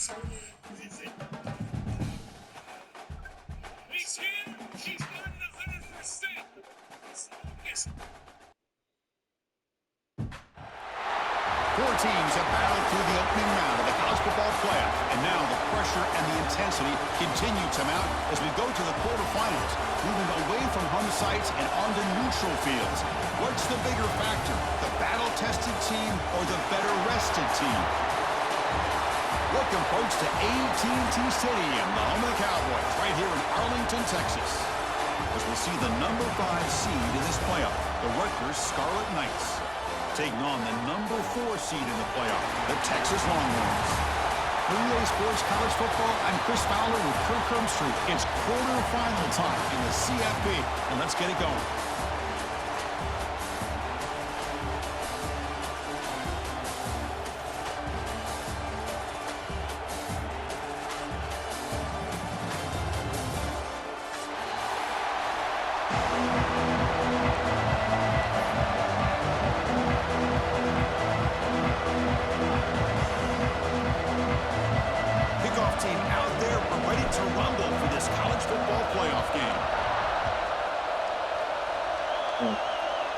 He's here. He's not 100%. Four teams have battled through the opening round of the college football playoff, and now the pressure and the intensity continue to mount as we go to the quarterfinals, moving away from home sites and onto neutral fields. What's the bigger factor, the battle-tested team or the better-rested team? Welcome, folks, to AT&T Stadium, the home of the Cowboys, right here in Arlington, Texas, as we'll see the number 5 seed in this playoff, the Rutgers Scarlet Knights, taking on the number 4 seed in the playoff, the Texas Longhorns. For EA Sports College Football, I'm Chris Fowler with Kirk Herbstreit. It's quarterfinal time in the CFP, and let's get it going.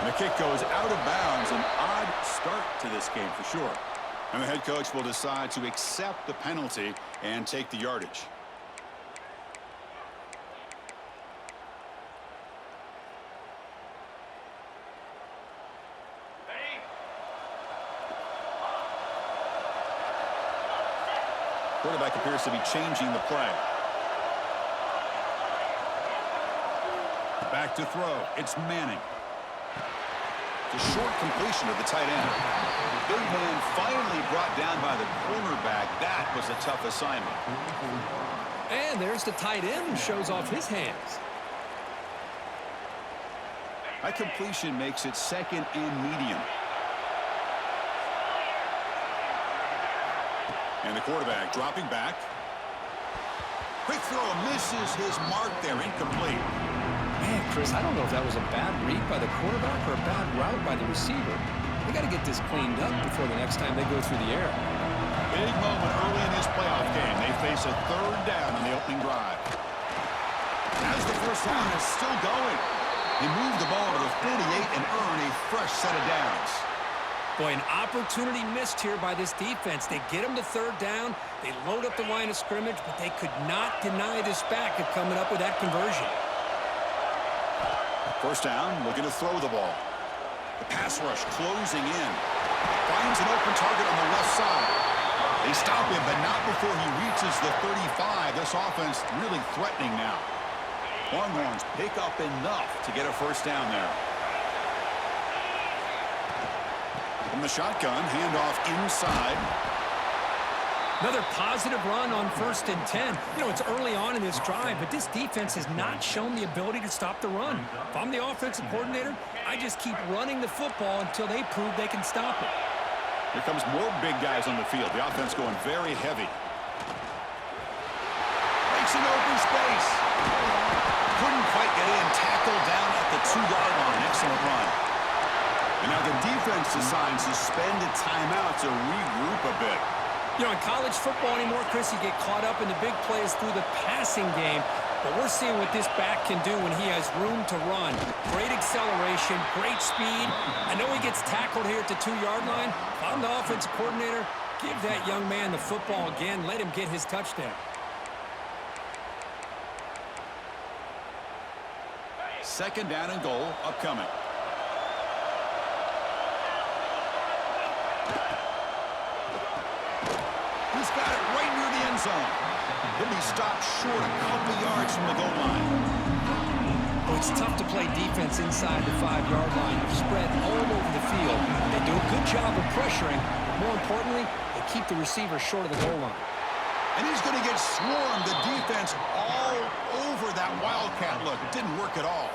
The kick goes out of bounds. An odd start to this game for sure. And the head coach will decide to accept the penalty and take the yardage. Quarterback appears to be changing the play. Back to throw. It's Manning. The short completion of the tight end. Big man finally brought down by the cornerback. That was a tough assignment. And there's the tight end who shows off his hands. That completion makes it second and medium. And the quarterback dropping back. Quick throw misses his mark there. Incomplete. Man, Chris, I don't know if that was a bad read by the quarterback or a bad route by the receiver. They got to get this cleaned up before the next time they go through the air. Big moment early in this playoff game. They face a third down on the opening drive. As the first down is still going, they move the ball to the 48 and earn a fresh set of downs. Boy, an opportunity missed here by this defense. They get them to third down. They load up the line of scrimmage, but they could not deny this back of coming up with that conversion. First down, looking to throw the ball. The pass rush closing in. Finds an open target on the left side. They stop him, but not before he reaches the 35. This offense really threatening now. Longhorns pick up enough to get a first down there. From the shotgun, handoff inside. Another positive run on 1st and 10. You know, it's early on in this drive, but this defense has not shown the ability to stop the run. If I'm the offensive coordinator, I just keep running the football until they prove they can stop it. Here comes more big guys on the field. The offense going very heavy. Makes an open space. Couldn't quite get in. Tackled down at the 2-yard line. Excellent run. And now the defense decides to spend a timeout to regroup a bit. You know, in college football anymore, Chris, you get caught up in the big plays through the passing game. But we're seeing what this back can do when he has room to run. Great acceleration, great speed. I know he gets tackled here at the 2-yard line. If I'm the offensive coordinator, give that young man the football again. Let him get his touchdown. Second down and goal upcoming. He's got it right near the end zone. He'll be stopped short a couple yards from the goal line. Oh, it's tough to play defense inside the 5-yard line. They're spread all over the field. They do a good job of pressuring, but more importantly, they keep the receiver short of the goal line. And he's going to get swarmed. The defense all over that Wildcat look. Didn't work at all.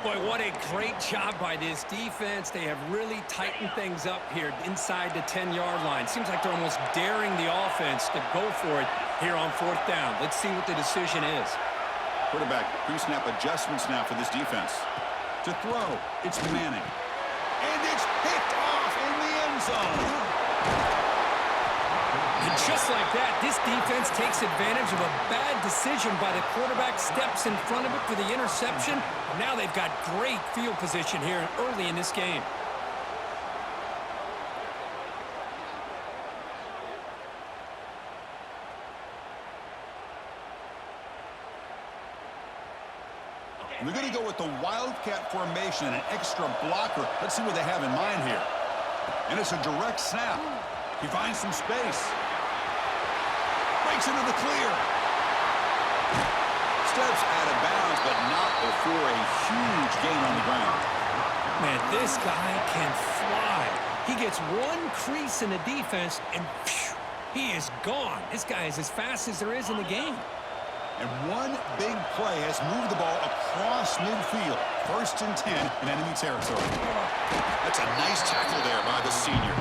Boy, what a great job by this defense. They have really tightened things up here inside the 10-yard line. Seems like they're almost daring the offense to go for it here on 4th down. Let's see what the decision is. Quarterback pre-snap adjustments now for this defense. To throw, it's Manning. And it's picked off in the end zone. Good Just like that, this defense takes advantage of a bad decision by the quarterback, steps in front of it for the interception, and now they've got great field position here early in this game. They're going to go with the Wildcat formation and an extra blocker. Let's see what they have in mind here. And it's a direct snap. He finds some space. Breaks into the clear. Steps out of bounds, but not before a huge gain on the ground. Man, this guy can fly. He gets one crease in the defense, and phew, he is gone. This guy is as fast as there is in the game. And one big play has moved the ball across midfield. 1st and 10 in enemy territory. That's a nice tackle there by the senior.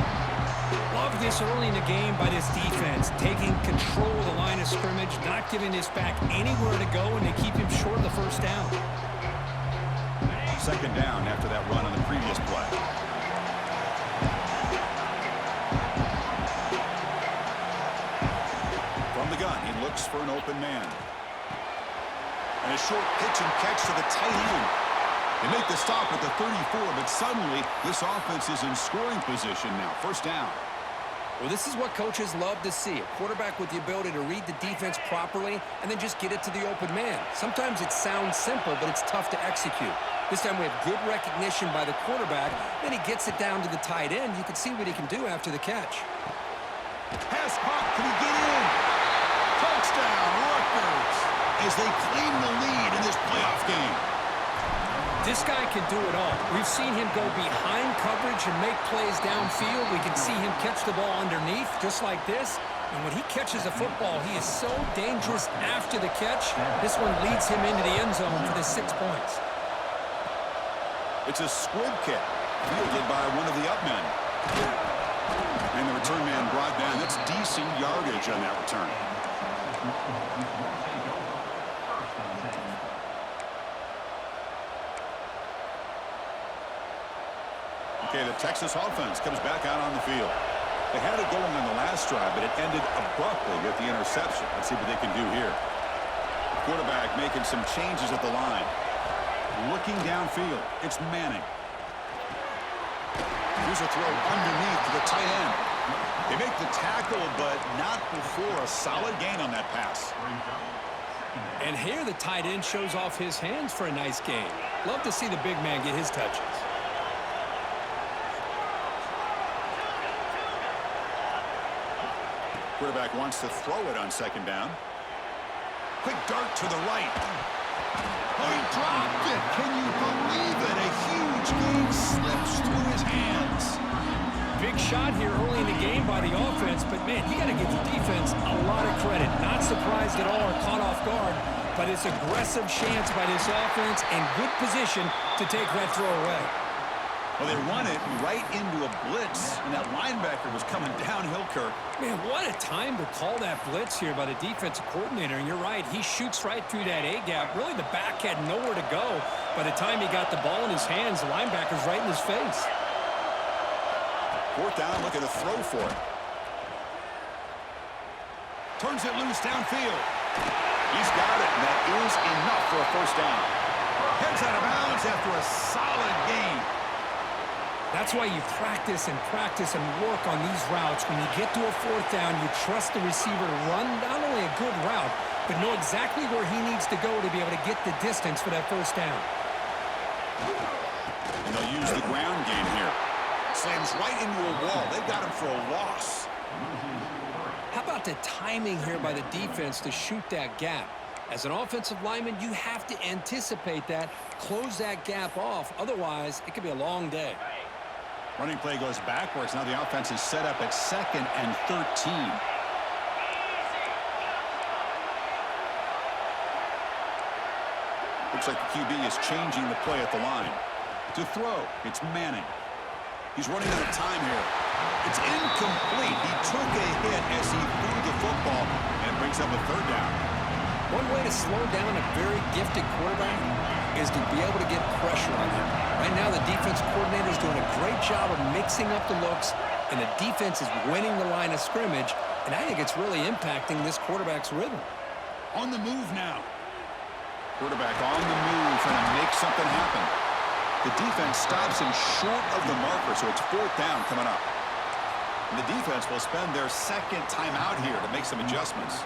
Love this early in the game by this defense, taking control of the line of scrimmage, not giving this back anywhere to go, and they keep him short of the first down. 2nd down after that run on the previous play. From the gun, he looks for an open man. And a short pitch and catch to the tight end. They make the stop at the 34, but suddenly this offense is in scoring position now. 1st down. Well, this is what coaches love to see. A quarterback with the ability to read the defense properly and then just get it to the open man. Sometimes it sounds simple, but it's tough to execute. This time we have good recognition by the quarterback. Then he gets it down to the tight end. You can see what he can do after the catch. Pass caught. Can he get in? Touchdown, Rutgers, as they claim the lead in this playoff game. This guy can do it all. We've seen him go behind coverage and make plays downfield. We can see him catch the ball underneath, just like this. And when he catches a football, he is so dangerous after the catch. This one leads him into the end zone for the 6 points. It's a squib kick, fielded by one of the up men. And the return man brought down. That's decent yardage on that return. Okay, the Texas offense comes back out on the field. They had it going on the last drive, but it ended abruptly with the interception. Let's see what they can do here. Quarterback making some changes at the line. Looking downfield, it's Manning. Here's a throw underneath to the tight end. They make the tackle, but not before a solid gain on that pass. And here the tight end shows off his hands for a nice gain. Love to see the big man get his touches. Quarterback wants to throw it on 2nd down. Quick dart to the right. Oh, he dropped it. Can you believe it? A huge gain slips through his hands. Big shot here early in the game by the offense, but man, you got to give the defense a lot of credit. Not surprised at all or caught off guard, but it's aggressive chance by this offense and good position to take that throw away. Well, they run it right into a blitz, and that linebacker was coming downhill, Kirk. Man, what a time to call that blitz here by the defensive coordinator. And you're right, he shoots right through that A-gap. Really, the back had nowhere to go. By the time he got the ball in his hands, the linebacker's right in his face. 4th down, looking to throw for it. Turns it loose downfield. He's got it, and that is enough for a 1st down. Heads out of bounds after a solid gain. That's why you practice and work on these routes. When you get to a 4th down, you trust the receiver to run not only a good route, but know exactly where he needs to go to be able to get the distance for that 1st down. And they'll use the ground game here. Slams right into a wall. They've got him for a loss. How about the timing here by the defense to shoot that gap? As an offensive lineman, you have to anticipate that, close that gap off. Otherwise, it could be a long day. Running play goes backwards. Now the offense is set up at 2nd and 13. Looks like the QB is changing the play at the line. To throw, it's Manning. He's running out of time here. It's incomplete. He took a hit as he threw the football, and it brings up a 3rd down. One way to slow down a very gifted quarterback is to be able to get pressure on him. Right now, the defense coordinator is doing a great job of mixing up the looks and the defense is winning the line of scrimmage, and I think it's really impacting this quarterback's rhythm. On the move now. Quarterback on the move, trying to make something happen. The defense stops him short of the marker, so it's 4th down coming up. And the defense will spend their second timeout here to make some adjustments.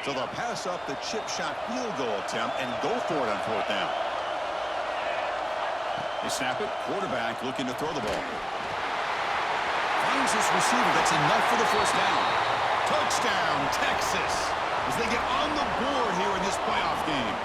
So they'll pass up the chip shot field goal attempt and go for it on 4th down. They snap it. Quarterback looking to throw the ball. Finds this receiver. That's enough for the 1st down. Touchdown, Texas, as they get on the board here in this playoff game.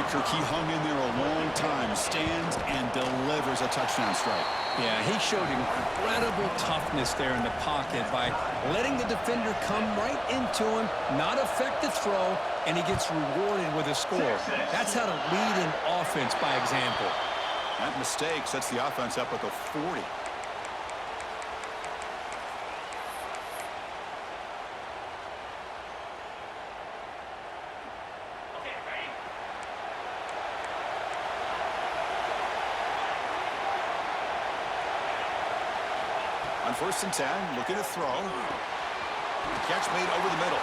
Kirk, he hung in there a long time, stands and delivers a touchdown strike. Yeah, he showed incredible toughness there in the pocket by letting the defender come right into him, not affect the throw, and he gets rewarded with a score. That's how to lead an offense by example. That mistake sets the offense up at the 40. On 1st and 10, looking to throw. Catch made over the middle.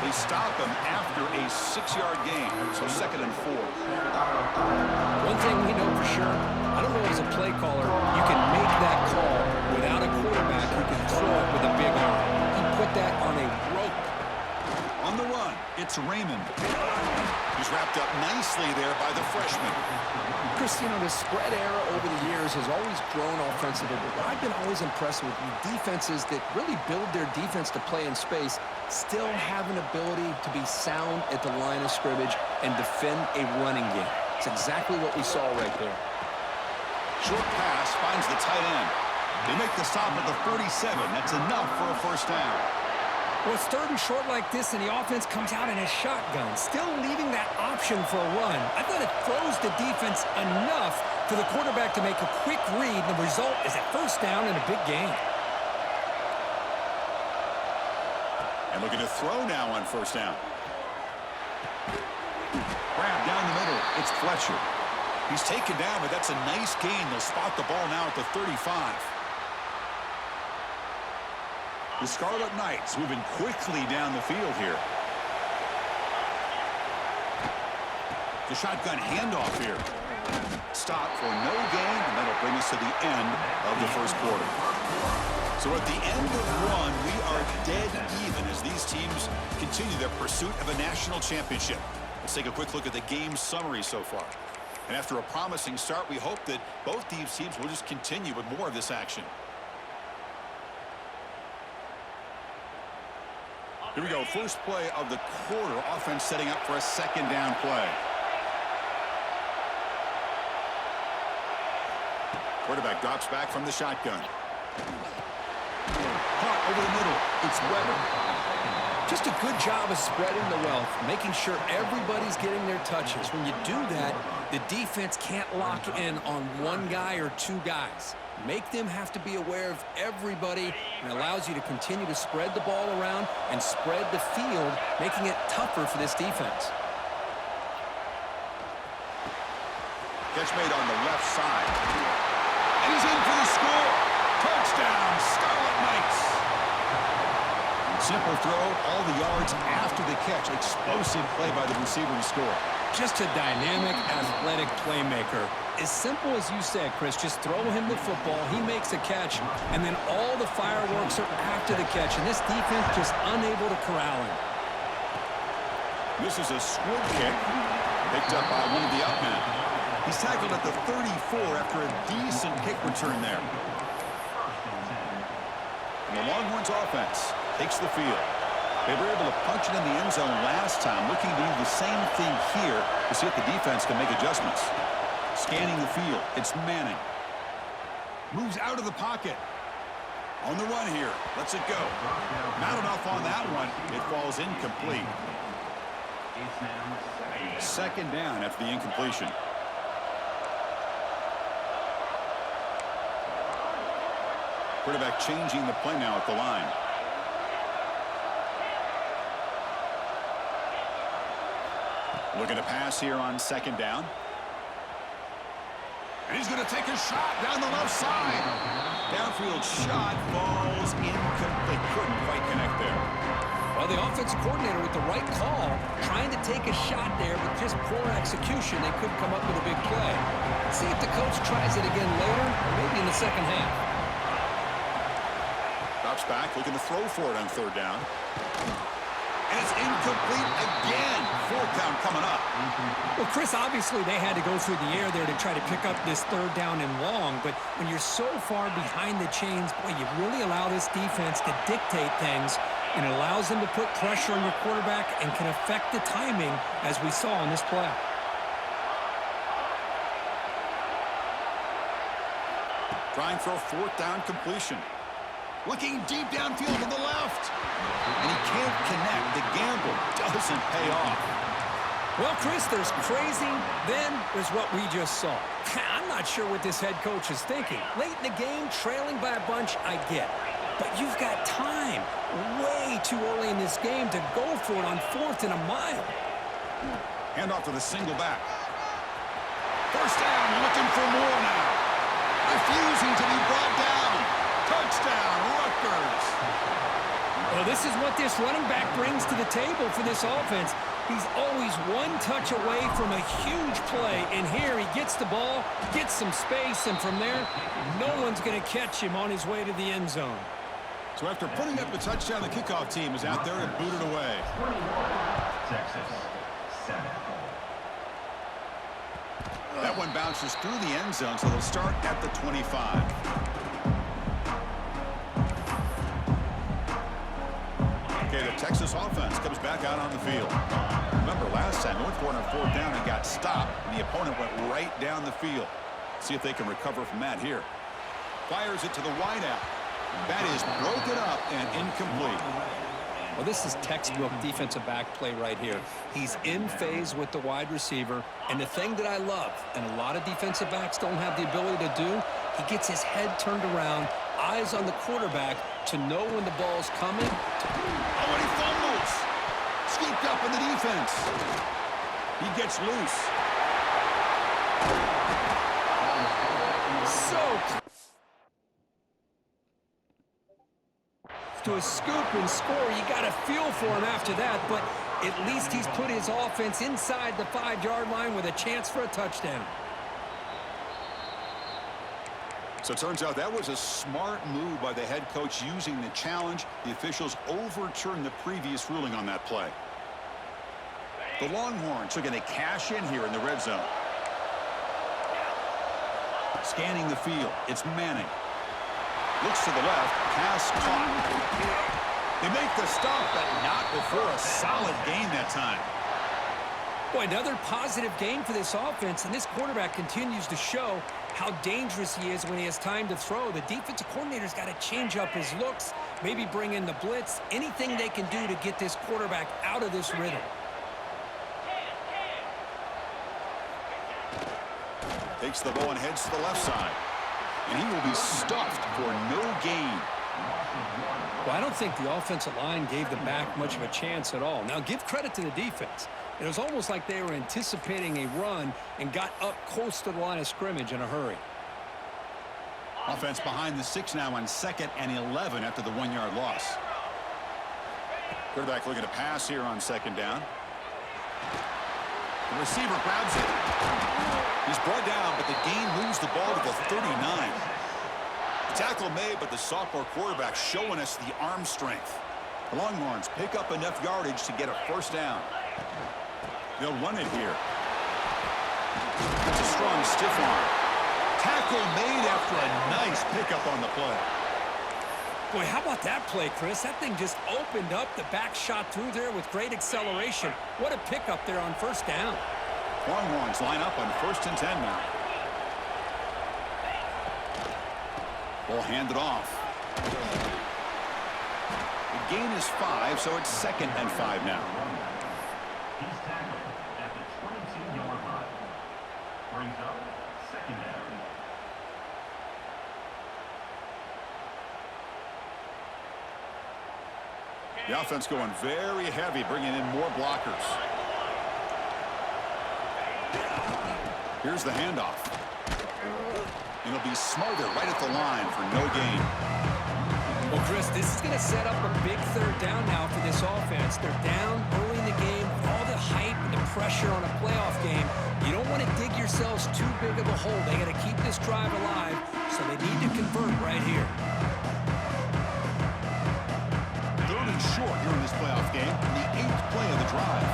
They stop him after a 6-yard gain, so 2nd and 4. One thing we know for sure, I don't know as a play caller, you can make that call without a quarterback who can throw it with a big arm. He put that on a rope. On the run, it's Raymond. He's wrapped up nicely there by the freshman. Christian, the spread era over the years has always grown offensively, but I've been always impressed with defenses that really build their defense to play in space, still have an ability to be sound at the line of scrimmage and defend a running game. It's exactly what we saw right there. Short pass finds the tight end. They make the stop at the 37. That's enough for a 1st down. Well, it's 3rd and short like this, and the offense comes out in a shotgun, still leaving that option for a run. I thought it throws the defense enough for the quarterback to make a quick read, and the result is a 1st down in a big game. And looking to throw now on 1st down. Grab down the middle. It's Fletcher. He's taken down, but that's a nice gain. They'll spot the ball now at the 35. The Scarlet Knights moving quickly down the field here. The shotgun handoff here. Stop for no gain, and that'll bring us to the end of the 1st quarter. So at the end of 1, we are dead even as these teams continue their pursuit of a national championship. Let's take a quick look at the game summary so far. And after a promising start, we hope that both these teams will just continue with more of this action. Here we go, first play of the quarter. Offense setting up for a 2nd down play. Quarterback drops back from the shotgun. Caught over the middle. It's Weber. Just a good job of spreading the wealth, making sure everybody's getting their touches. When you do that, the defense can't lock in on one guy or 2 guys. Make them have to be aware of everybody, and allows you to continue to spread the ball around and spread the field, making it tougher for this defense. Catch made on the left side. And he's in for the score. Touchdown, Scarlet Knights. Simple throw, all the yards after the catch. Explosive play by the receiver to score. Just a dynamic, athletic playmaker. As simple as you said, Chris, just throw him the football, he makes a catch, and then all the fireworks are after the catch, and this defense just unable to corral him. This is a squib kick, picked up by one of the up men. He's tackled at the 34 after a decent kick return there. And the Longhorns offense takes the field. They were able to punch it in the end zone last time, looking to do the same thing here to see if the defense can make adjustments. Scanning the field, it's Manning. Moves out of the pocket. On the run here, lets it go. Not enough on that one. It falls incomplete. 2nd down after the incompletion. Quarterback changing the play now at the line. Looking to pass here on second down. And he's going to take a shot down the left side. Downfield shot falls incomplete. Couldn't quite connect there. Well, the offensive coordinator with the right call, trying to take a shot there, but just poor execution. They couldn't come up with a big play. Let's see if the coach tries it again later, or maybe in the second half. Drops back, looking to throw for it on third down. And it's incomplete again. Fourth down coming up. Well, Chris, obviously they had to go through the air there to try to pick up this third down and long, but when you're so far behind the chains, boy, you really allow this defense to dictate things, and it allows them to put pressure on your quarterback and can affect the timing, as we saw in this play. Trying for a fourth down completion. Looking deep downfield to the left. And he can't connect. The gamble doesn't pay off. Well, Chris, there's crazy, then there's what we just saw. I'm not sure what this head coach is thinking. Late in the game, trailing by a bunch, I get. But you've got time, way too early in this game, to go for it on fourth and a mile. Handoff to the single back. First down, looking for more now. Refusing to be brought down. Touchdown, Rutgers. Well, this is what this running back brings to the table for this offense. He's always one touch away from a huge play, and here he gets the ball, gets some space, and from there, no one's going to catch him on his way to the end zone. So after putting up a touchdown, the kickoff team is out there and booted away. Texas, 7. That one bounces through the end zone, so they'll start at the 25. Okay, the Texas offense comes back out on the field. Remember, last time, they went for it on fourth down and got stopped, and the opponent went right down the field. See if they can recover from that here. Fires it to the wideout. That is broken up and incomplete. Well, this is textbook defensive back play right here. He's in phase with the wide receiver, and the thing that I love, and a lot of defensive backs don't have the ability to do, he gets his head turned around, eyes on the quarterback to know when the ball's coming. Oh, and he fumbles. Scooped up in the defense. He gets loose. So to a scoop and score, you got a feel for him after that, but at least he's put his offense inside the 5-yard line with a chance for a touchdown. So it turns out that was a smart move by the head coach using the challenge. The officials overturned the previous ruling on that play. The Longhorns are going to cash in here in the red zone. Scanning the field, it's Manning. Looks to the left, pass caught. They make the stop, but not before a solid gain that time. Boy, another positive game for this offense, and this quarterback continues to show how dangerous he is when he has time to throw. The defensive coordinator's got to change up his looks, maybe bring in the blitz, anything they can do to get this quarterback out of this rhythm. Takes the ball and heads to the left side. And he will be stuffed for no gain. Well, I don't think the offensive line gave the back much of a chance at all. Now, give credit to the defense. It was almost like they were anticipating a run and got up close to the line of scrimmage in a hurry. Offense behind the 6 now on 2nd and 11 after the 1-yard loss. Quarterback looking to pass here on 2nd down. The receiver grabs it. He's brought down, but the gain moves the ball to the 39. The tackle made, but the sophomore quarterback showing us the arm strength. The Longhorns pick up enough yardage to get a first down. They'll run it here. It's a strong stiff arm. Tackle made after a nice pickup on the play. Boy, how about that play, Chris? That thing just opened up. The back shot through there with great acceleration. What a pickup there on first down. Longhorns line up on 1st and 10 now. Ball handed off. The gain is 5, so it's 2nd and 5 now. He's tackled at the 22-yard line. Brings up 2nd down. The offense going very heavy, bringing in more blockers. Here's the handoff. And he'll be smothered right at the line for no gain. Well, Chris, this is going to set up a big third down now for this offense. They're down early in the game. All the hype and the pressure on a playoff game. You don't want to dig yourselves too big of a hole. They got to keep this drive alive, so they need to convert right here. Third and short here in this playoff game, the 8th play of the drive.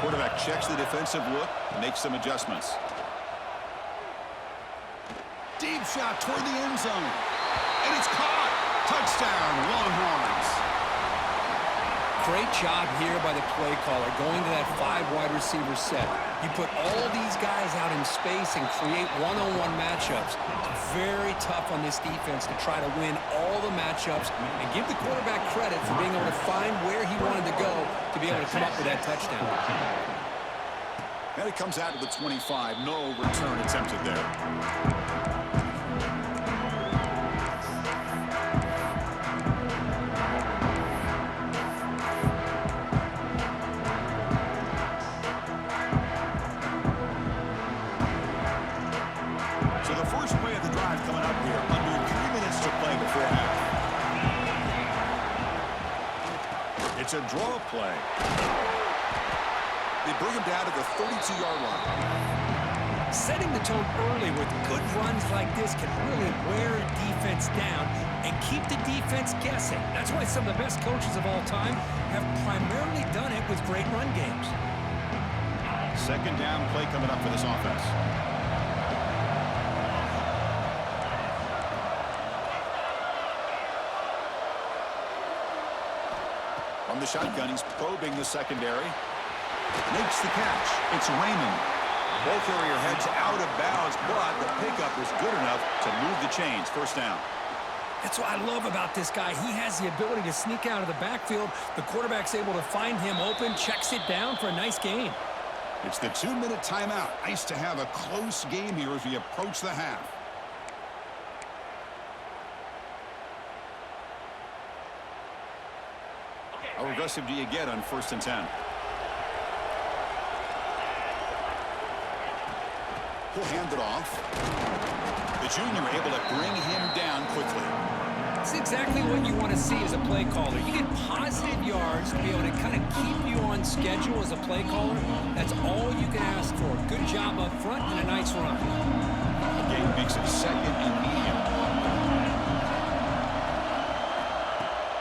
Quarterback checks the defensive look, makes some adjustments. Deep shot toward the end zone. And it's caught. Touchdown, Longhorns. Great job here by the play caller, going to that 5 wide receiver set. You put all these guys out in space and create one-on-one matchups. It's very tough on this defense to try to win all the matchups and give the quarterback credit for being able to find where he wanted to go to be able to come up with that touchdown. And it comes out to the 25. No return attempted there. So the first play of the drive coming up here. Under 3 minutes to play before half. It's a draw play. They bring him down to the 32-yard line. Setting the tone early with good runs like this can really wear a defense down and keep the defense guessing. That's why some of the best coaches of all time have primarily done it with great run games. Second down play coming up for this offense. From the shotgun, he's probing the secondary. Makes the catch. It's Raymond. Ball carrier heads out of bounds, but the pickup is good enough to move the chains. First down. That's what I love about this guy. He has the ability to sneak out of the backfield. The quarterback's able to find him open, checks it down for a nice gain. It's the 2-minute timeout. Nice to have a close game here as we approach the half. How aggressive do you get on 1st and 10? He'll hand it off. The junior able to bring him down quickly. It's exactly what you want to see as a play caller. You get positive yards to be able to kind of keep you on schedule as a play caller. That's all you can ask for. Good job up front and a nice run. The game makes it 2nd and medium.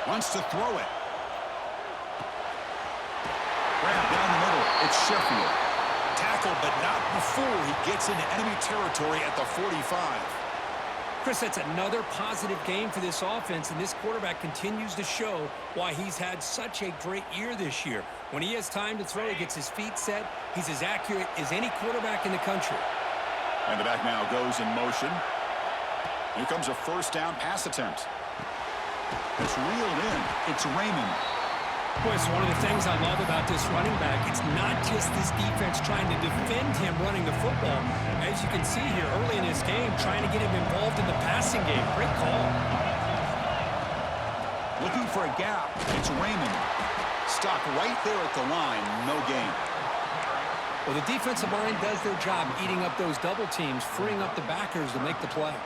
Wants to throw it. Down the middle, it's Sheffield. Tackled, but not before he gets into enemy territory at the 45. Chris, that's another positive game for this offense, and this quarterback continues to show why he's had such a great year this year. When he has time to throw, he gets his feet set. He's as accurate as any quarterback in the country. And the back now goes in motion. Here comes a first down pass attempt. It's reeled in. It's Raymond. Boy, it's one of the things I love about this running back. It's not just this defense trying to defend him running the football. As you can see here early in this game, trying to get him involved in the passing game. Great call. Looking for a gap. It's Raymond. Stopped right there at the line. No gain. Well, the defensive line does their job eating up those double teams, freeing up the backers to make the play.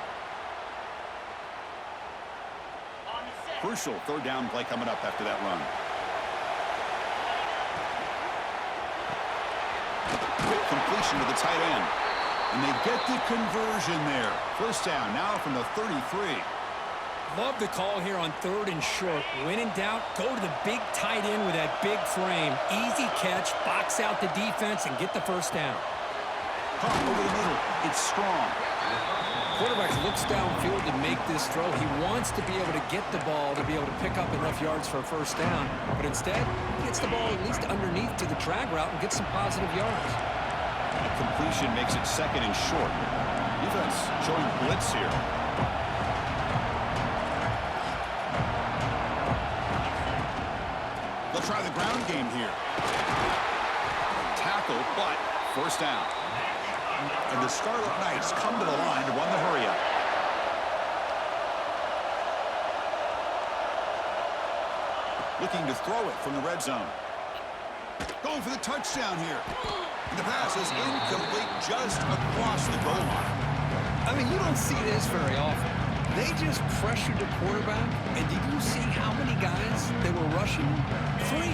Crucial 3rd down play coming up after that run. Quick completion to the tight end. And they get the conversion there. First down now from the 33. Love the call here on 3rd and short. When in doubt, go to the big tight end with that big frame. Easy catch, box out the defense, and get the first down. Caught over the middle. It's Strong. Quarterback looks downfield to make this throw. He wants to be able to get the ball to be able to pick up enough yards for a first down. But instead, he gets the ball at least underneath to the drag route and gets some positive yards. A completion makes it 2nd and short. Defense showing blitz here. They'll try the ground game here. Tackle, but first down. And the Scarlet Knights come to the line to run the hurry-up. Looking to throw it from the red zone. Going for the touchdown here. And the pass is incomplete just across the goal line. I mean, you don't see this very often. They just pressured the quarterback, and did you see how many guys they were rushing? 3.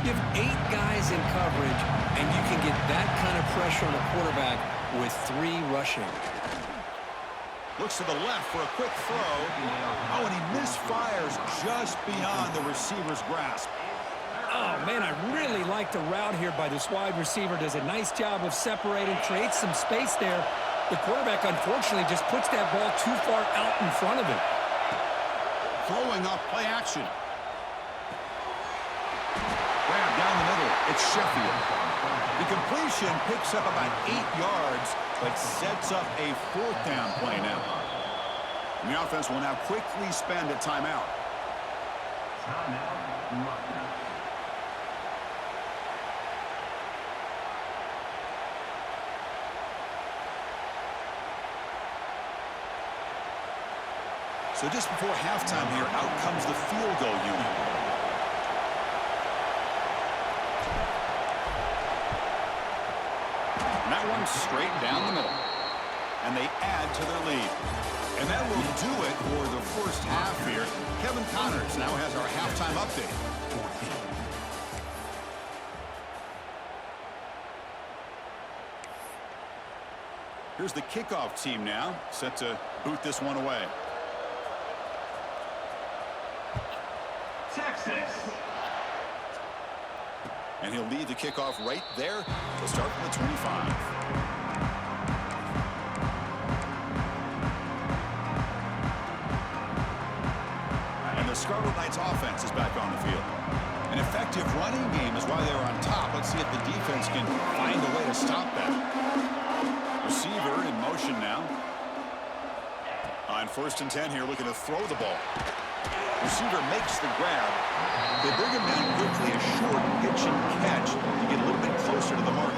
You have 8 guys in coverage, and you can get that kind of pressure on a quarterback with 3 rushing. Looks to the left for a quick throw. Oh, and he misfires just beyond the receiver's grasp. Oh, man, I really like the route here by this wide receiver. Does a nice job of separating, creates some space there. The quarterback, unfortunately, just puts that ball too far out in front of him. Throwing off play action. Grab down the middle. It's Sheffield. The completion picks up about 8 yards, but sets up a 4th down play now. And the offense will now quickly spend a timeout. So just before halftime here, out comes the field goal unit. And that one's straight down the middle. And they add to their lead. And that will do it for the first half here. Kevin Connors now has our halftime update. Here's the kickoff team now, set to boot this one away. Texas. And he'll lead the kickoff right there. He'll start from the 25. And the Scarlet Knights offense is back on the field. An effective running game is why they're on top. Let's see if the defense can find a way to stop that. Receiver in motion now. On 1st and 10 here, looking to throw the ball. Receiver makes the grab. They bring him down quickly, a short pitch and catch to get a little bit closer to the mark.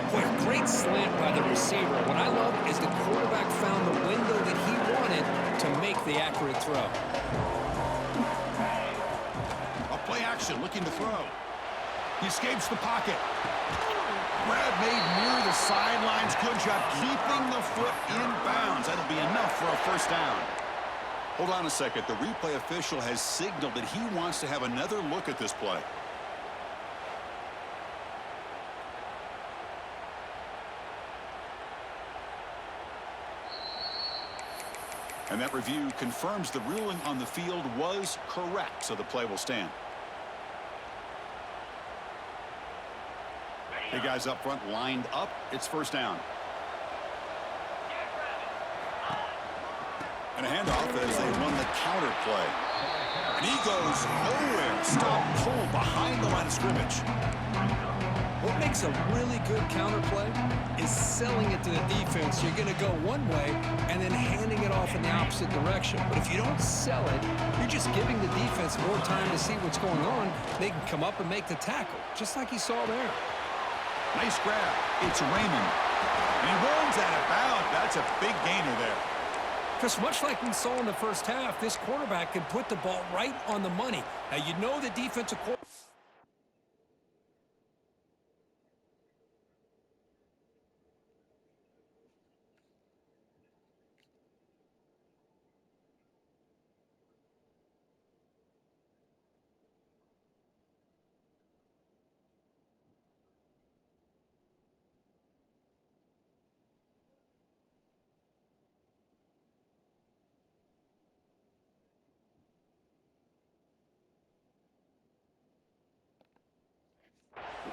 Boy, a great slant by the receiver. What I love is the quarterback found the window that he wanted to make the accurate throw. A play action, looking to throw. He escapes the pocket. Grab made near the sidelines. Good job keeping the foot in bounds. That'll be enough for a 1st down. Hold on a second. The replay official has signaled that he wants to have another look at this play. And that review confirms the ruling on the field was correct, so the play will stand. The guys up front lined up. It's 1st down. And a handoff as they run the counter play. And he goes nowhere. Stop pull behind the line of scrimmage. What makes a really good counter play is selling it to the defense. You're going to go one way and then handing it off in the opposite direction. But if you don't sell it, you're just giving the defense more time to see what's going on. They can come up and make the tackle, just like you saw there. Nice grab. It's Raymond. And he runs out of bounds. That's a big gainer there. Chris, much like we saw in the first half, this quarterback can put the ball right on the money. Now, you know the defensive quarterback.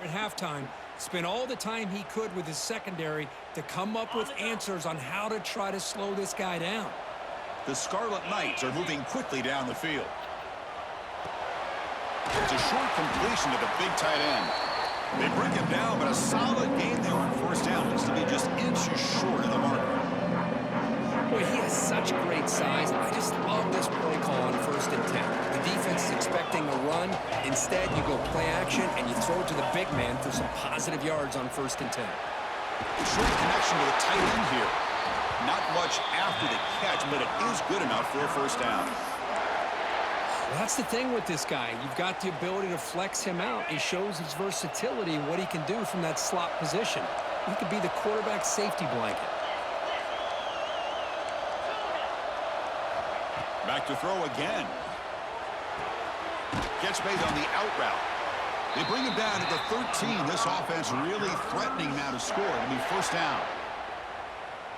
At halftime, spent all the time he could with his secondary to come up with answers on how to try to slow this guy down. The Scarlet Knights are moving quickly down the field. It's a short completion to the big tight end. They bring him down, but a solid gain there on 1st down. Looks to be just inches short of the marker. Boy, he has such great size. I just love this play call on 1st and 10. The defense is expecting a run. Instead, you go play action, and you throw it to the big man for some positive yards on 1st and 10. Short connection to the tight end here. Not much after the catch, but it is good enough for a 1st down. Well, that's the thing with this guy. You've got the ability to flex him out. He shows his versatility and what he can do from that slot position. He could be the quarterback safety blanket. Back to throw again. Gets made on the out route. They bring him down to the 13. This offense really threatening now to score. It'll be first down.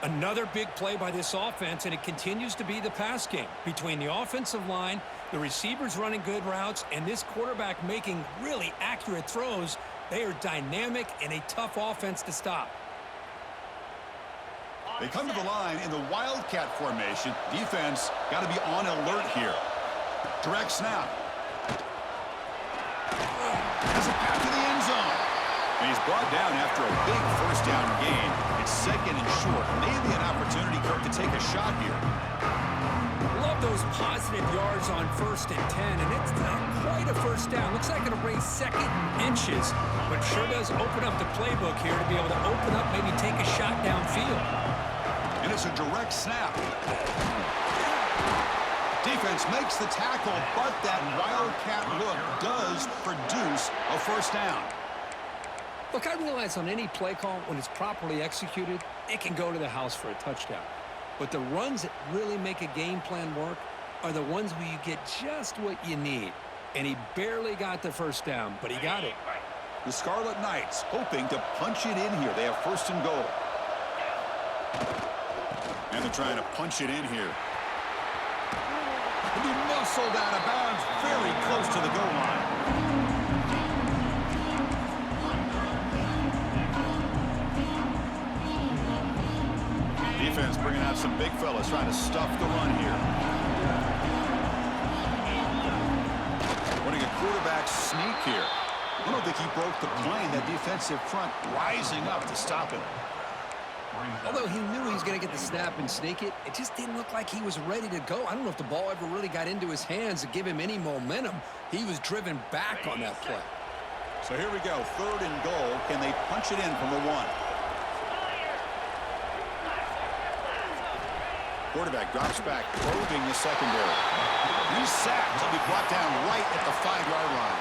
Another big play by this offense, and it continues to be the pass game. Between the offensive line, the receivers running good routes, and this quarterback making really accurate throws, they are dynamic and a tough offense to stop. They come to the line in the Wildcat formation. Defense got to be on alert here. Direct snap. Has a pass to the end zone. And he's brought down after a big first down gain. It's second and short. Maybe an opportunity, Kirk, to take a shot here. Love those positive yards on 1st and 10, and it's not quite a first down. Looks like it'll bring second and inches, but sure does open up the playbook here to be able to open up, maybe take a shot downfield. And it's a direct snap. Defense makes the tackle, but that Wildcat look does produce a first down. Look, I realize on any play call, when it's properly executed, it can go to the house for a touchdown. But the runs that really make a game plan work are the ones where you get just what you need. And he barely got the first down, but he got it. The Scarlet Knights hoping to punch it in here. They have first and goal. And they're trying to punch it in here. He'll be muscled out of bounds very close to the goal line. Defense bringing out some big fellas trying to stuff the run here. Running a quarterback sneak here. I don't think he broke the plane. That defensive front rising up to stop him. Although he knew he was going to get the snap and sneak it, it just didn't look like he was ready to go. I don't know if the ball ever really got into his hands to give him any momentum. He was driven back on that play. So here we go, 3rd and goal. Can they punch it in from the 1? Quarterback drops back, probing the secondary. He's sacked. He'll be brought down right at the 5-yard line.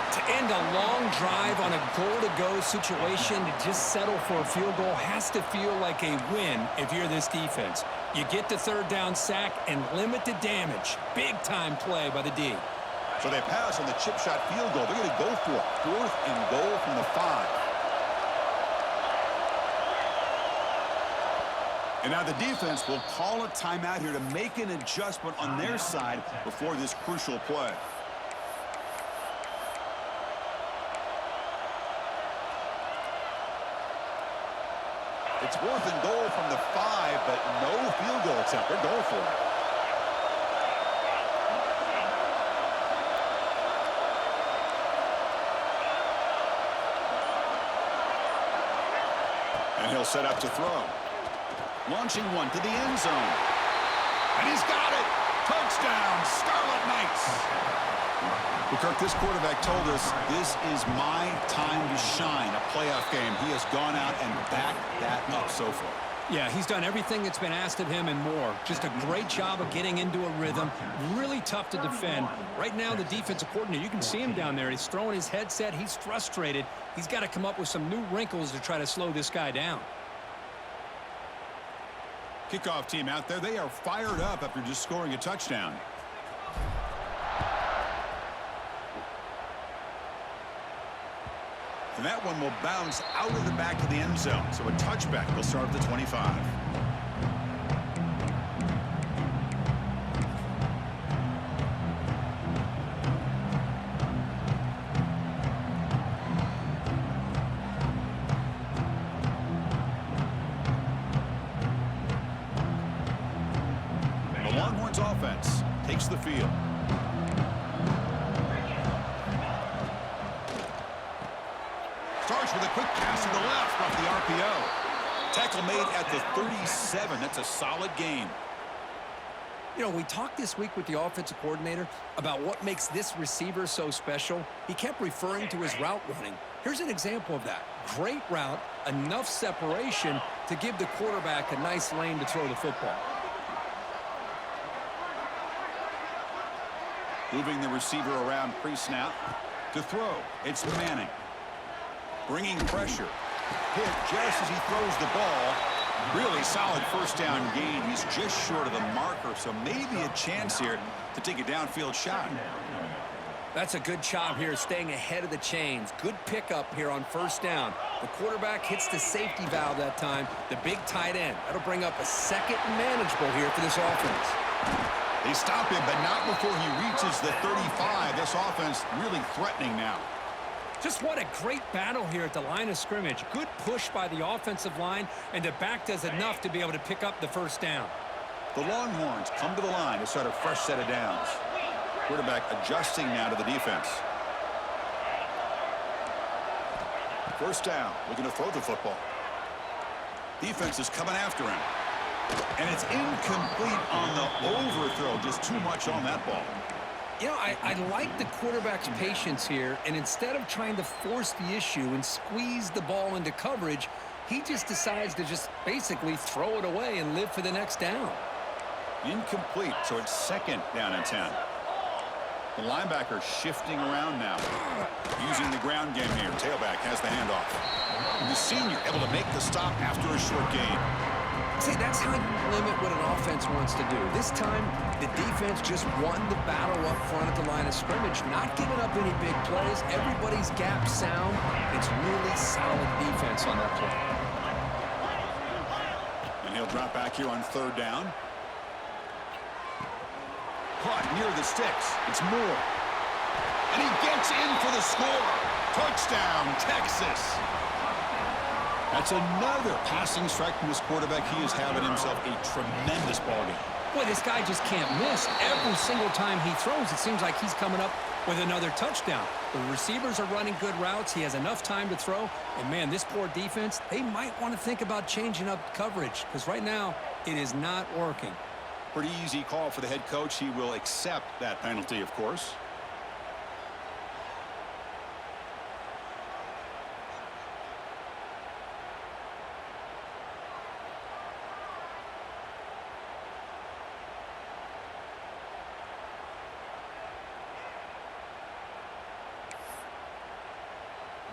To end a long drive on a goal-to-go situation, to just settle for a field goal has to feel like a win if you're this defense. You get the 3rd down sack and limit the damage. Big-time play by the D. So they pass on the chip shot field goal. They're going to go for it. 4th and goal from the 5. And now the defense will call a timeout here to make an adjustment on their side before this crucial play. It's 4th and goal from the 5, but no field goal attempt. They're going for it. And he'll set up to throw. Launching one to the end zone. And he's got it. Touchdown, Scarlet Knights. Well, Kirk, this quarterback told us this is my time to shine, a playoff game. He has gone out and backed that up so far. Yeah, he's done everything that's been asked of him and more. Just a great job of getting into a rhythm. Really tough to defend. Right now, the defensive coordinator, you can see him down there. He's throwing his headset. He's frustrated. He's got to come up with some new wrinkles to try to slow this guy down. Kickoff team out there. They are fired up after just scoring a touchdown. And that one will bounce out of the back of the end zone. So a touchback will start at the 25. The Longhorns offense takes the field. Starts with a quick pass to the left off the RPO. Tackle made at the 37. That's a solid gain. You know, we talked this week with the offensive coordinator about what makes this receiver so special. He kept referring to his route running. Here's an example of that. Great route, enough separation to give the quarterback a nice lane to throw the football. Moving the receiver around pre-snap. To throw, it's Manning. Bringing pressure. Hit just as he throws the ball. Really solid first down gain. He's just short of the marker, so maybe a chance here to take a downfield shot. That's a good job here, staying ahead of the chains. Good pickup here on first down. The quarterback hits the safety valve that time, the big tight end. That'll bring up a second manageable here for this offense. They stop him, but not before he reaches the 35. This offense really threatening now. Just what a great battle here at the line of scrimmage. Good push by the offensive line, and the back does enough to be able to pick up the first down. The Longhorns come to the line to start a fresh set of downs. Quarterback adjusting now to the defense. First down, looking to throw the football. Defense is coming after him. And it's incomplete on the overthrow. Just too much on that ball. You know, I like the quarterback's patience here, and instead of trying to force the issue and squeeze the ball into coverage, he just decides to just basically throw it away and live for the next down. Incomplete, so it's second down and 10. The linebacker shifting around now. Using the ground game here. Tailback has the handoff. And the senior able to make the stop after a short gain. See, that's how you limit what an offense wants to do. This time, the defense just won the battle up front at the line of scrimmage, not giving up any big plays. Everybody's gap sound. It's really solid defense on that play. And he'll drop back here on third down. Caught near the sticks. It's Moore. And he gets in for the score. Touchdown, Texas. That's another passing strike from this quarterback. He is having himself a tremendous ballgame. Boy, this guy just can't miss. Every single time he throws, it seems like he's coming up with another touchdown. The receivers are running good routes. He has enough time to throw. And, man, this poor defense, they might want to think about changing up coverage because right now it is not working. Pretty easy call for the head coach. He will accept that penalty, of course.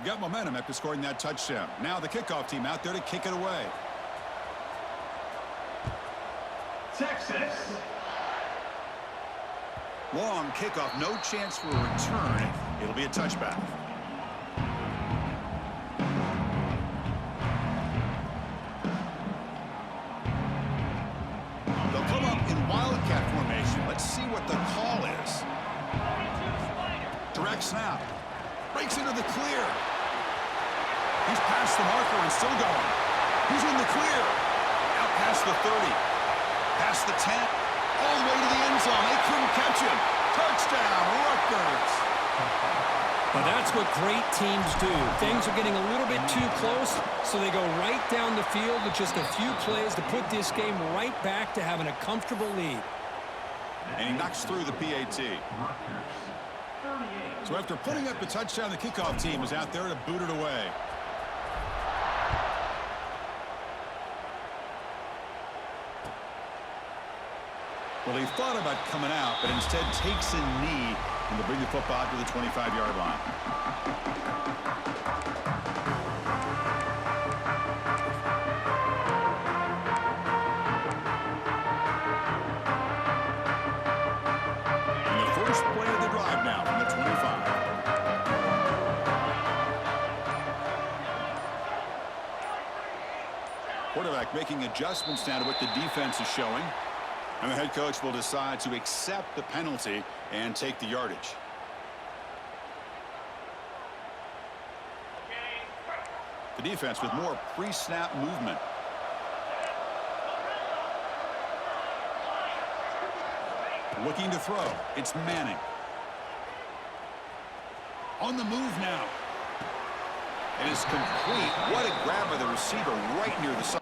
Got momentum after scoring that touchdown. Now the kickoff team out there to kick it away. Texas. Long kickoff, no chance for a return. It'll be a touchback. They'll come up in wildcat formation. Let's see what the call is. Direct snap. Breaks into the clear. He's past the marker and still going. He's in the clear. Out past the 30. Past the 10. All the way to the end zone. They couldn't catch him. Touchdown, Rutgers. But that's what great teams do. Things are getting a little bit too close, so they go right down the field with just a few plays to put this game right back to having a comfortable lead. And he knocks through the PAT. So after putting up the touchdown, the kickoff team is out there to boot it away. Well, he thought about coming out, but instead takes a knee and will bring the football to the 25-yard line. And the first play of the drive now from the 25. Quarterback making adjustments now to what the defense is showing. And the head coach will decide to accept the penalty and take the yardage. The defense with more pre-snap movement. Looking to throw. It's Manning. On the move now. It is complete. What a grab by the receiver right near the side.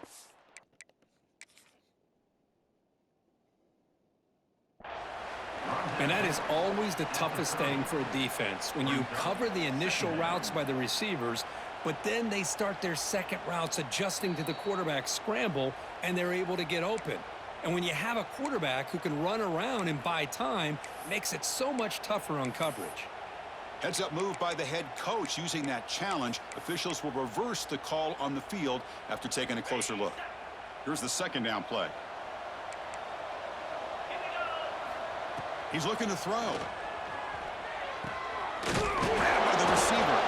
And that is always the toughest thing for a defense, when you cover the initial routes by the receivers, but then they start their second routes adjusting to the quarterback scramble, and they're able to get open. And when you have a quarterback who can run around and buy time, it makes it so much tougher on coverage. Heads-up move by the head coach using that challenge. Officials will reverse the call on the field after taking a closer look. Here's the second down play. He's looking to throw. Grabbed by the receiver.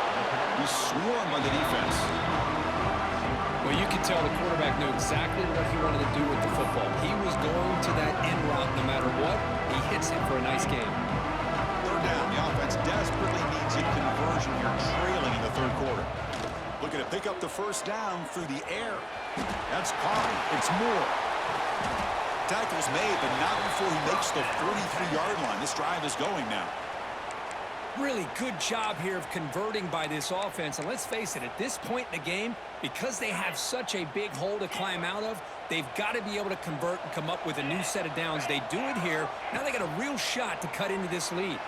He's swarmed by the defense. Well, you can tell the quarterback knew exactly what he wanted to do with the football. He was going to that end route no matter what. He hits it for a nice game. Third down. The offense desperately needs a conversion here, trailing in the third quarter. Looking to pick up the first down through the air. That's caught. It's Moore. Tackle's made, but not before he makes the 43-yard line. This drive is going now. Really good job here of converting by this offense. And let's face it, at this point in the game, because they have such a big hole to climb out of, they've got to be able to convert and come up with a new set of downs. They do it here. Now they got a real shot to cut into this lead.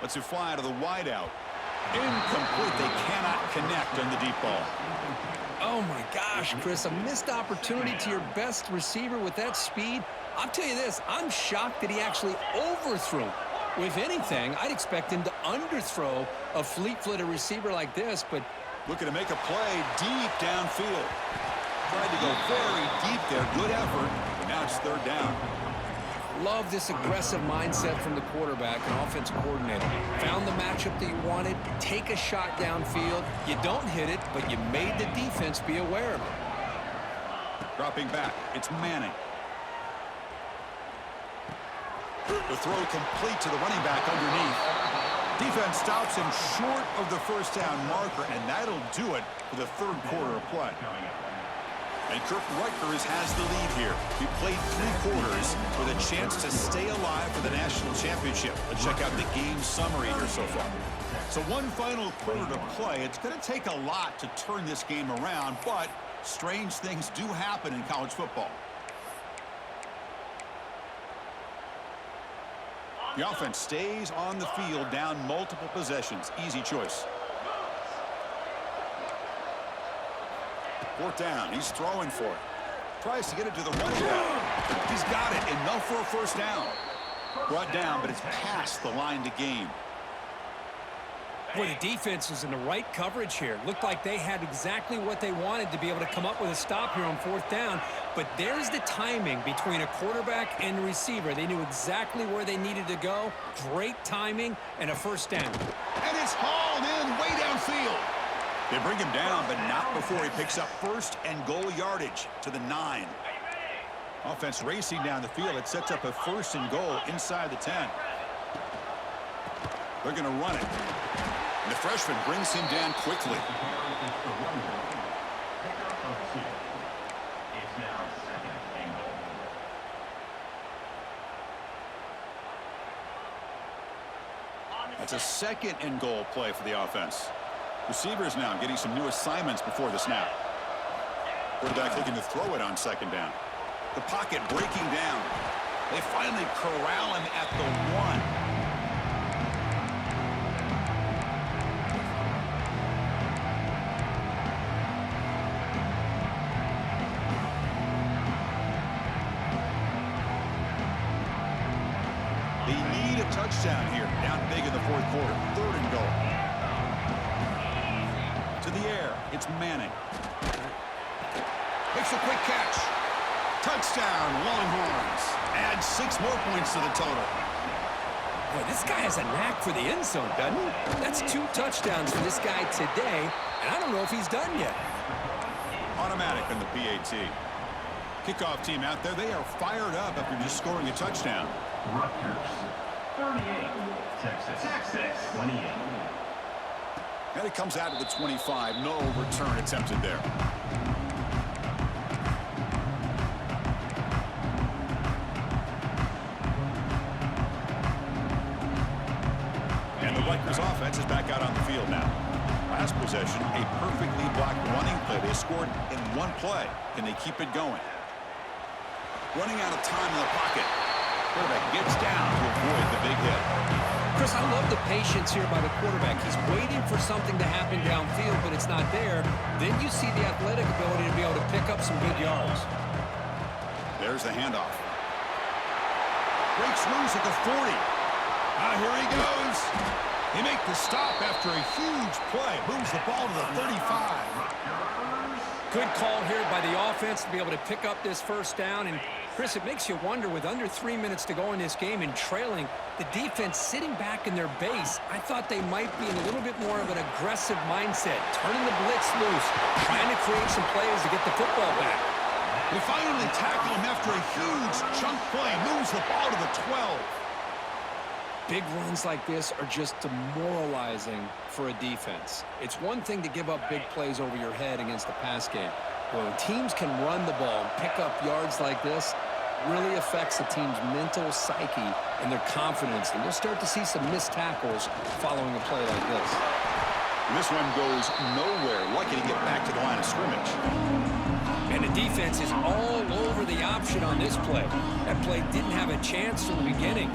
Let's it fly to the wideout. Incomplete. They cannot connect on the deep ball. Oh, my gosh, Chris, a missed opportunity to your best receiver with that speed. I'll tell you this, I'm shocked that he actually overthrew. If anything, I'd expect him to underthrow a fleet-footed receiver like this, but looking to make a play deep downfield. Tried to go very deep there. Good effort, but now it's third down. love this aggressive mindset from the quarterback and offensive coordinator. Found the matchup that you wanted, take a shot downfield. You don't hit it, but you made the defense be aware of it. Dropping back, it's Manning. The throw complete to the running back underneath. Defense stops him short of the first down marker, and that'll do it for the third quarter of play. And Kirk Rutgers has the lead here. He played 3 quarters with a chance to stay alive for the national championship. Let's check out the game summary here so far. So one final quarter to play. It's going to take a lot to turn this game around, but strange things do happen in college football. The offense stays on the field, down multiple possessions. Easy choice. Fourth down. He's throwing for it. Tries to get it to the running back. He's got it. Enough for a first down. Brought down, but it's past the line to gain. Boy, the defense was in the right coverage here. Looked like they had exactly what they wanted to be able to come up with a stop here on fourth down. But there's the timing between a quarterback and the receiver. They knew exactly where they needed to go. Great timing and a first down. And it's hauled in way downfield. They bring him down, but not before he picks up first and goal yardage to the 9. Offense racing down the field. It sets up a first and goal inside the 10. They're going to run it. And the freshman brings him down quickly. That's a second and goal play for the offense. Receivers now getting some new assignments before the snap. Quarterback looking to throw it on second down. The pocket breaking down. They finally corral him at the 1. They need a touchdown here. Down big in the fourth quarter. Third and goal. To the air. It's Manning. Makes a quick catch. Touchdown, Longhorns. Add 6 more points to the total. Boy, this guy has a knack for the end zone, doesn't he? That's 2 touchdowns for this guy today, and I don't know if he's done yet. Automatic on the PAT. Kickoff team out there, they are fired up after just scoring a touchdown. Rutgers, 38. Texas, 28. And it comes out of the 25. No return attempted there. And the Rutgers offense is back out on the field now. Last possession, a perfectly blocked running play. They scored in 1 play. Can they keep it going? Running out of time in the pocket. Quarterback gets down to avoid the big hit. Chris, I love the patience here by the quarterback. He's waiting for something to happen downfield, but it's not there. Then you see the athletic ability to be able to pick up some good yards. There's the handoff. Breaks loose at the 40. Here he goes. They make the stop after a huge play. Moves the ball to the 35. Good call here by the offense to be able to pick up this first down. And, Chris, it makes you wonder, with under 3 minutes to go in this game and trailing, the defense sitting back in their base, I thought they might be in a little bit more of an aggressive mindset, turning the blitz loose, trying to create some plays to get the football back. They finally tackle him after a huge chunk play. Moves the ball to the 12. Big runs like this are just demoralizing for a defense. It's one thing to give up big plays over your head against the pass game. But when teams can run the ball and pick up yards like this, it really affects the team's mental psyche and their confidence. And you'll start to see some missed tackles following a play like this. This one goes nowhere. Lucky to get back to the line of scrimmage. And the defense is all over the option on this play. That play didn't have a chance from the beginning.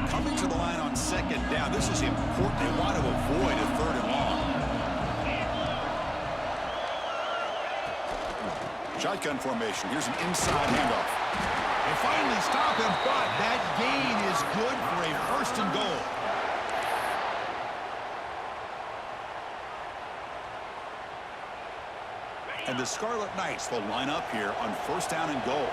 Coming to the line on second down. This is important. They want to avoid a third and long. Shotgun formation. Here's an inside handoff. They finally stop him, but that gain is good for a first and goal. And the Scarlet Knights will line up here on first down and goal.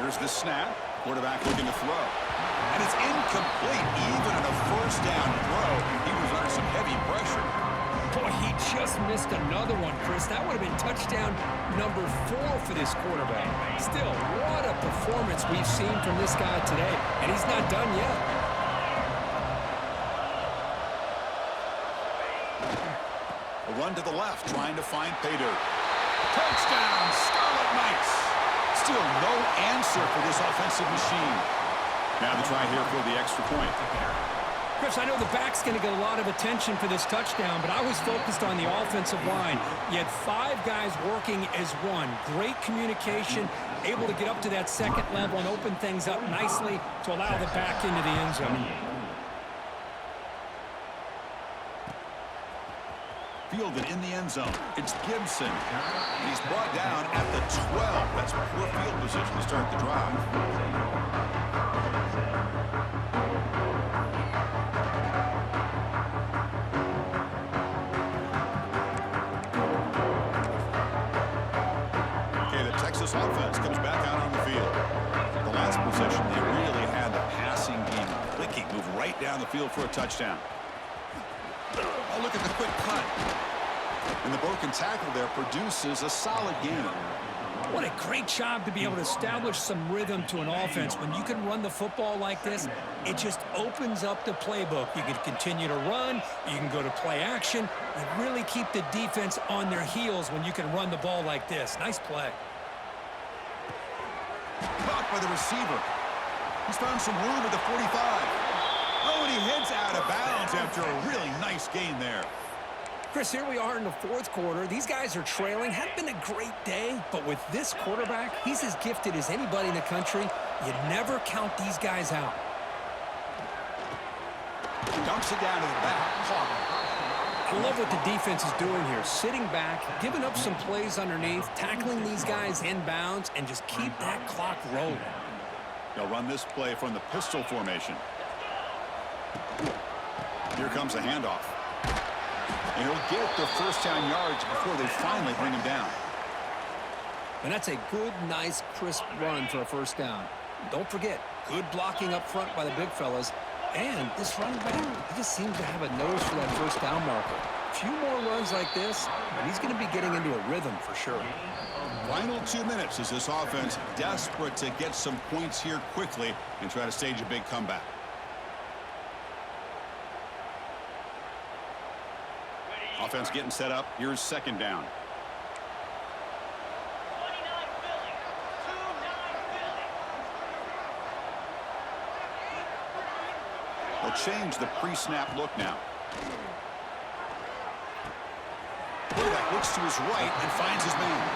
Here's the snap. Quarterback looking to throw. And it's incomplete. Even on a first down throw, he was under some heavy pressure. Boy, he just missed another one, Chris. That would have been touchdown number 4 for this quarterback. Still, what a performance we've seen from this guy today. And he's not done yet. A run to the left, trying to find pay dirt. Touchdown, Scarlet Knights. Still no answer for this offensive machine. Now to try here for the extra point. Chris, I know the back's going to get a lot of attention for this touchdown, but I was focused on the offensive line. You had 5 guys working as one. Great communication, able to get up to that second level and open things up nicely to allow the back into the end zone. Fielded in the end zone. It's Gibson. He's brought down at the 12. That's poor field position to start the drive. Texas offense comes back out on the field. The last possession, they really had the passing game clicking. Move right down the field for a touchdown. Oh, look at the quick cut. And the broken tackle there produces a solid gain. What a great job to be able to establish some rhythm to an offense. When you can run the football like this, it just opens up the playbook. You can continue to run. You can go to play action. You really keep the defense on their heels when you can run the ball like this. Nice play. Caught by the receiver. He's found some room at the 45. Oh, and he heads out of bounds after a really nice gain there. Chris, here we are in the 4th quarter. These guys are trailing. Hadn't been a great day, but with this quarterback, he's as gifted as anybody in the country. You never count these guys out. Dumps it down to the back. I love what the defense is doing here. Sitting back, giving up some plays underneath, tackling these guys inbounds, and just keep that clock rolling. They'll run this play from the pistol formation. Here comes a handoff. And he'll get their first down yards before they finally bring him down. And that's a good, nice, crisp run for a first down. Don't forget, good blocking up front by the big fellas. And this running back, he just seems to have a nose for that first down marker. A few more runs like this, and he's going to be getting into a rhythm for sure. Final 2 minutes as this offense desperate to get some points here quickly and try to stage a big comeback. Offense getting set up. Here's second down. They'll change the pre-snap look now. Quarterback looks to his right and finds his man.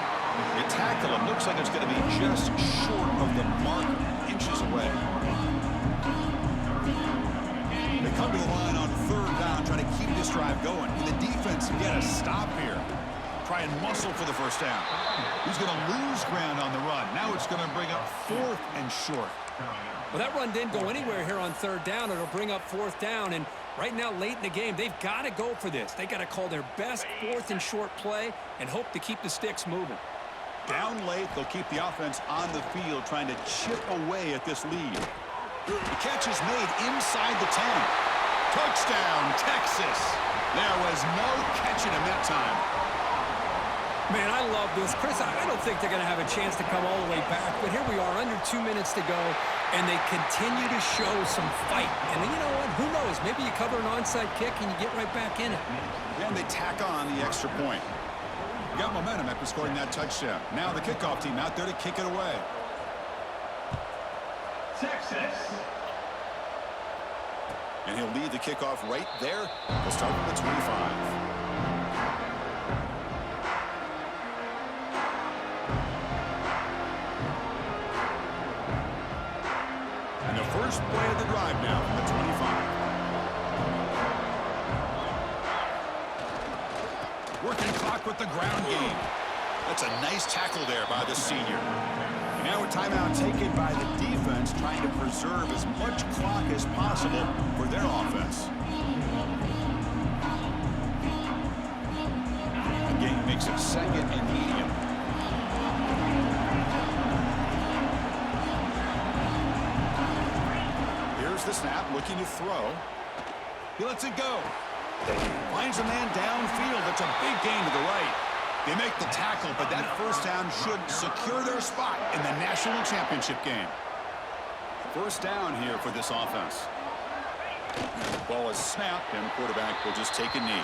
They tackle him. Looks like it's going to be just short of the mark, inches away. They come to the line on third this drive going. Can the defense get a stop here? Try and muscle for the first down. He's going to lose ground on the run. Now it's going to bring up 4th and short. Well, that run didn't go anywhere here on 3rd down. It'll bring up 4th down, and right now, late in the game, they've got to go for this. They got to call their best 4th and short play and hope to keep the sticks moving. Down late, they'll keep the offense on the field trying to chip away at this lead. The catch is made inside the 10. Touchdown, Texas. There was no catching him that time. Man, I love this. Chris, I don't think they're going to have a chance to come all the way back, but here we are, under 2 minutes to go, and they continue to show some fight. And you know what? Who knows? Maybe you cover an onside kick and you get right back in it. And they tack on the extra point. Got momentum after scoring that touchdown. Now the kickoff team out there to kick it away. Texas. And he'll lead the kickoff right there. They'll start from the 25. And the first play of the drive now from the 25. Working clock with the ground game. That's a nice tackle there by the senior. And now a timeout taken by the defense, trying to preserve as much clock as possible for their offense. The game makes it 2nd and medium. Here's the snap, looking to throw. He lets it go. Finds a man downfield. It's a big gain to the right. They make the tackle, but that first down should secure their spot in the national championship game. First down here for this offense. Ball is snapped, and the quarterback will just take a knee.